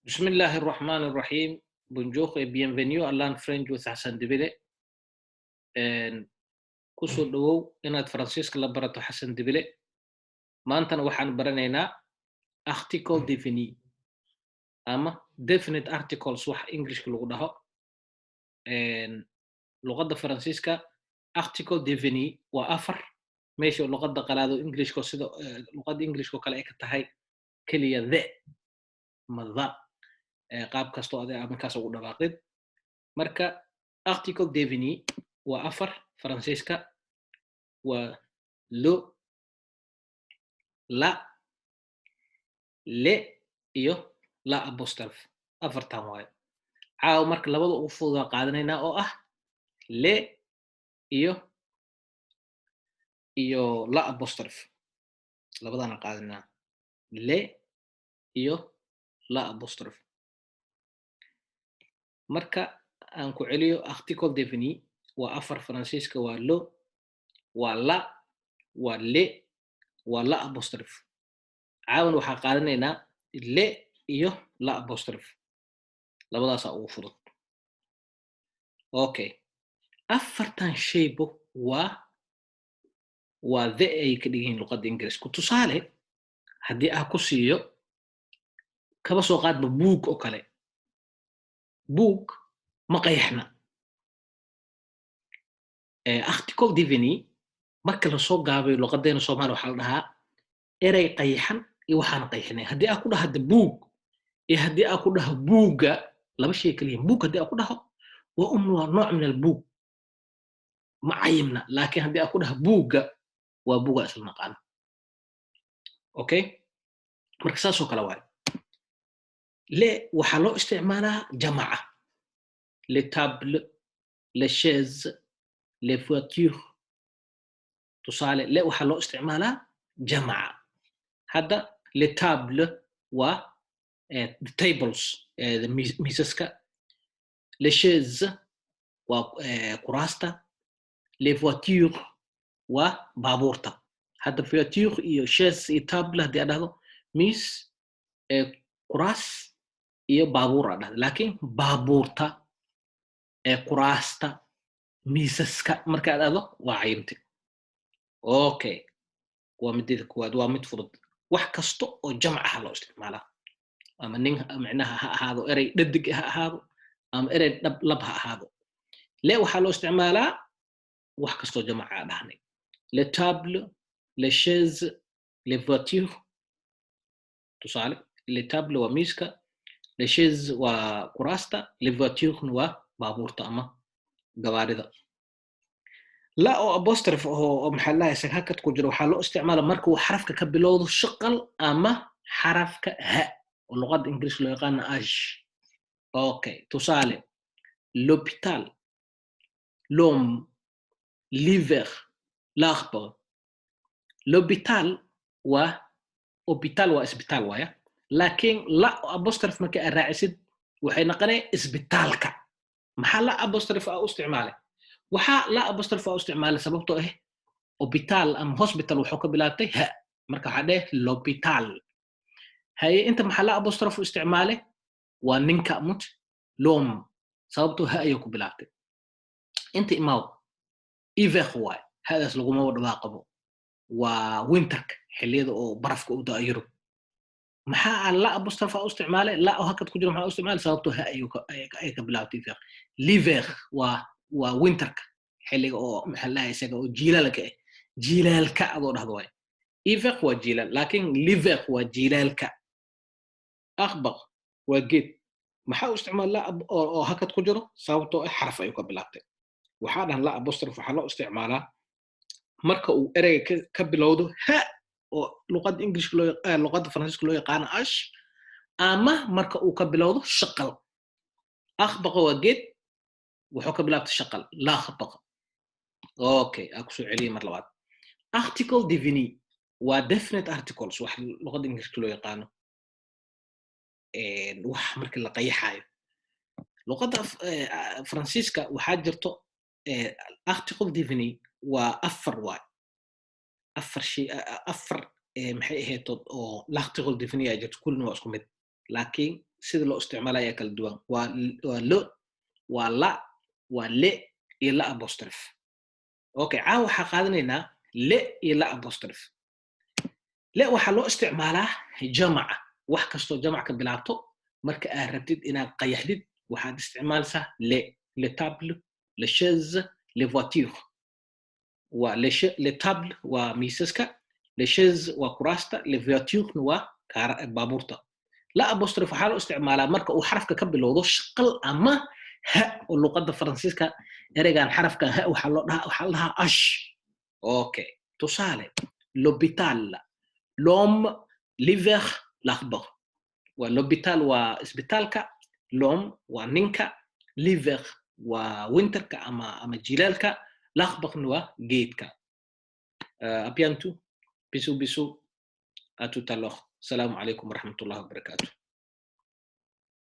بسم الله الرحمن الرحيم. Bonjour et bienvenue à Learn French with Hassan Dibile. Ku soo dhawow inaad Faransiiska la barato Hassan Dibile. Maantana waxaan baranaynaa article défini ama definite articles wax Englishka lagu dhaho. Luqadda Faransiiska article défini waa afar meesha luqadda qalaado Englishka sida luqadda Englishka kale ay ka tahay kaliya the ma the qaab kastoo adiga markaas ugu dhawaaqdid. Marka article défini waa afar Faransiiska waa le, la, le iyo la apostrophe afartan waaye. Caawa marka labada ugu fudud waa qaadanaynaa oo ah le iyo la apostrophe labadana qaadanaa le iyo la apostrophe. Marka aan ku celiyo article défini waa afar Faransiiska waa le, waa la, waa le, waa la apostrophe. Caawan waxaa qaadanaynaa le iyo la apostrophe labadaasaa ugu fudud. Okay, afartan shaybo waa the ay ka dhigiin luqadda Ingiriiska. Tusaale haddii aan ku siiyo kaba soo qaadba buug oo kale. Buug ma qeexna. Article défini marka la soo gaabayo luqadeena Soomaali waxaa la dhahaa erey qeexan iyo waxaan qeexnay. Haddii aan ku dhahdo buug iyo haddii aan ku dhaho buugga laba shay kaliya. Buug haddii aan ku dhaho waa nooc min albuug ma cayimna, laakiin haddii aan ku dhaho buugga waa buuga isla naqaan. Okay, marka saasoo kale waaye. Le waxaa loo isticmaalaa jamaca. Les tables, les chaises, les voitures. Tusaale le waxaa loo isticmaalaa jamaca. Hadda les tables waa the tables, miisaska. Les chaises waa kuraasta. Les voitures waa baabuurta. Hadda voiture iyo chaise iyo table haddii aad dhahdo miis kuraas iyo baabuur aad dhahdo, laakiin baabuurta kuraasta miisaska marka aad dhahdo waa cayimtay. Okay, waa midida koowaad, waa mid fudud. Wax kasta oo jamc ah loo isticmaalaa, ama nin micnaha ha ahaado erey dhadig ha ahaado ama erey lab ha ahaado. Le waxaa loo isticmaalaa wax kastoo jamc ah dhahnay. Les tables, les chaises, les voitures. Tusaale les tables waa miiska, les chaises waa kuraasta, les voitures waa baabuurta ama gawaarida. La oo apostrophe oo maxaa la dhahaa hakad ku jiro waxaa loo isticmaalaa marka uu xarafka ka bilowdo shaqal ama xarafka ha oo luqadda Ingiriiska loo yaqaan h. Okay, tusaale l'hôpital, l'homme, l'hiver, l'arbre. L'hôpital waa hospital waa isbitaal waaya, laakiin la apostrophe marka aad raacisid waxay noqonay isbitaalka. Maxaa la apostrophe u isticmaalay? Waxaa la apostrophe u isticmaalay sababtoo ah hospital ama hospital wuxuu ka bilaabtay ha, marka waxaa dheh l'hôpital. Haye inta maxaa la apostrophe u isticmaalay? Waa ninka mut l'homme sababtoo ha ayuu ku bilaabtay. Inta imaaw hiver waay, hadaas laguma dhawaaqabo. waa winterka xilliyada oo barafka u da'o Yurub. maxaa la apostrophe u isticmaalay? La oo hakad ku jiro maxaa u isticmaalay? sababtoo ha ay ka bilaabtay hiver. L'hiver waa winterka xilliga oo maxaa la isaga oo jiilaalka ah. Jiilaalka adoo dhahdo waay. Hiver waa jiilaal, laakiin l'hiver waa jiilaalka. Akhbar waa geed. maxaa u isticmaal la oo hakad ku jiro? sababtoo ah xaraf ayuu ka bilaabtay. waxaa dhahan la apostrophe waxaa loo isticmaalaa marka uu ereyga ka bilowdo ha oo luqadda Ingiriiska luqadda Faransiiska loo yaqaan ash, ama marka uu ka bilowdo shaqal. akhbaqa waa geed wuxuu ka bilaabtay shaqal la akhbaqa. Okay, aan kusoo celiyay mar labaad. Article défini waa definite articles wax luqadda Ingiriiska loo yaqaano wax marka la qeexayo. luqadda Faransiiska waxaa jirto article défini waa afar waay. afar shay afar maxay ahayd oo l'article défini ay jirto kullina waa isku mid. laakiin sida loo isticmaalaya kala duwan waa lo waa la waa le iyo la apostrophe okay caawa waxaa qaadanaynaa le iyo la apostrophe le waxaa loo isticmaalaa jamaca wax kastoo jamac ka bilaabto marka aad rabtid inaad qayaxdid waxaad isticmaalaysaa le table le chaise le voiture waa le table waa miisaska le chaise waa kuraasta le voiture waa baabuurta la apostrophe waxaa loo isticmaalaa marka uu xarafka ka bilowdo shaqal ama ha oo luqadda faransiiska ereygan xarafka ha waxaa la dhahaa ash okay tusaale l'hôpital l'homme l'hiver l'arbre waa l'hôpital waa isbitaalka l'homme waa ninka l'hiver waa winterka ama jilaalka l'arbre waa geedka à bientôt bisous bisous à tout à l'heure السلام عليكم ورحمة الله وبركاته